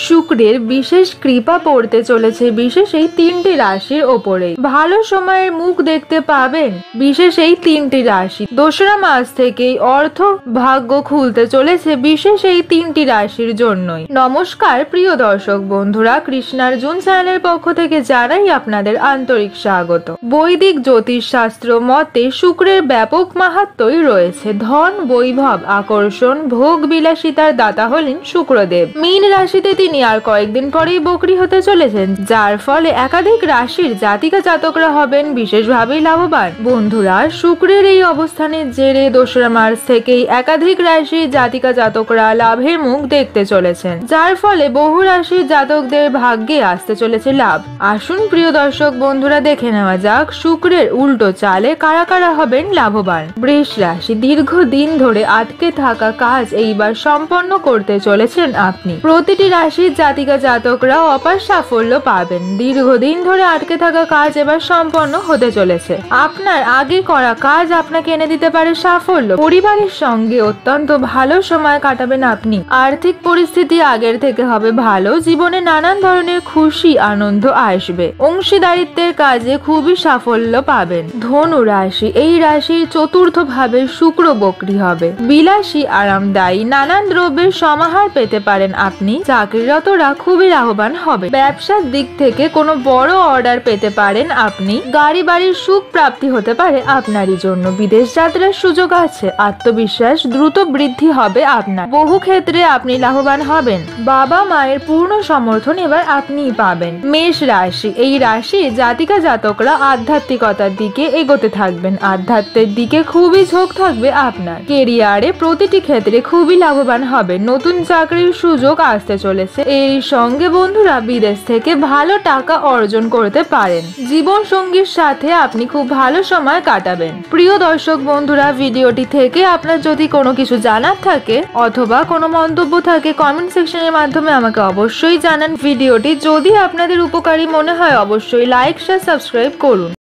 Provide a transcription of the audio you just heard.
শুক্রের বিশেষ কৃপা পড়তে চলেছে বিশেষ এই তিনটি রাশির ওপরে। ভালো সময়ের মুখ দেখতে পাবেন বিশেষ এই তিনটি রাশি। দোসরা মাস থেকেই অর্থ ভাগ্য খুলতে চলেছে বিশেষ এই তিনটি রাশির জন্যই। নমস্কার প্রিয় দর্শক বন্ধুরা, কৃষ্ণার্জুন চ্যানেলের পক্ষ থেকে জানাই আপনাদের আন্তরিক স্বাগত। বৈদিক জ্যোতিষ শাস্ত্র মতে শুক্রের ব্যাপক মাহাত্ম্যই রয়েছে। ধন, বৈভব, আকর্ষণ, ভোগ বিলাসিতার দাতা হলেন শুক্রদেব। মীন রাশিতে তিনি আর কয়েকদিন পরেই বকরি হতে চলেছেন, যার ফলে একাধিক রাশির জাতিকা জাতকরা হবেন বিশেষভাবেই লাভবান। বন্ধুরা, শুক্রের এই অবস্থানের জেরে দোসরা মার্চ থেকেই একাধিক রাশির জাতিকা জাতকরা লাভের মুখ দেখতে চলেছেন, যার ফলে বহু রাশির জাতকদের ভাগ্যে আসতে চলেছে লাভ। আসুন প্রিয় দর্শক বন্ধুরা, দেখে নেওয়া যাক শুক্রের উল্টো চালে কারা কারা হবেন লাভবান। বৃষ রাশি, দীর্ঘদিন ধরে আটকে থাকা কাজ এইবার সম্পন্ন করতে চলেছেন আপনি। প্রতিটি রাশির জাতিকা জাতকরা অপার সাফল্য পাবেন। দীর্ঘদিন ধরে আটকে থাকা কাজ এবার সম্পন্ন হতে চলেছে। আপনার আগে করা কাজ আপনাকে এনে দিতে পারে সাফল্য। পরিবারের সঙ্গে অত্যন্ত ভালো সময় কাটাবেন আপনি। আর্থিক পরিস্থিতি আগের থেকে হবে ভালো। জীবনে নানান ধরনের খুশি আনন্দ আসবে। অংশীদারিত্বের কাজে খুবই সাফল্য পাবেন। ধনু রাশি, এই রাশির চতুর্থ ভাবে শুক্র বক্রী হবে। বিলাসী, আরামদায়ী নানান দ্রব্যের সমাহার পেতে পারেন আপনি। চাকরিরতরা খুবই লাভবান হবে। ব্যবসার দিক থেকে কোনো বড় অর্ডার পেতে পারেন আপনি। গাড়ি বাড়ির সুখ প্রাপ্তি হতে পারে আপনারই জন্য। বিদেশ যাত্রার সুযোগ আছে। আত্মবিশ্বাস দ্রুত বৃদ্ধি হবে আপনার। বহু ক্ষেত্রে আপনি লাভবান হবেন। বাবা মায়ের পূর্ণ সমর্থন এবার আপনিই পাবেন। মেষ রাশি, এই রাশি জাতিকা জাতকরা আধ্যাত্মিকতার দিকে এগোতে থাকবেন। আধ্যাত্মের দিকে খুবই ঝোঁক থাকবে আপনার। কেরিয়ারে প্রতিটি ক্ষেত্রে খুবই লাভবান হবে। নতুন চাকরির সুযোগ আসতে চলেছে। এই সঙ্গে বন্ধুরা বিদেশ থেকে ভালো টাকা অর্জন করতে পারেন। জীবন সঙ্গীর সাথে আপনি খুব ভালো সময় কাটাবেন। প্রিয় দর্শক বন্ধুরা, ভিডিওটি থেকে আপনার যদি কোনো কিছু জানার থাকে অথবা কোনো মন্তব্য থাকে কমেন্ট সেকশনের মাধ্যমে আমাকে অবশ্যই জানান। ভিডিওটি যদি আপনাদের উপকারী মনে হয় অবশ্যই লাইক, শেয়ার, সাবস্ক্রাইব করুন।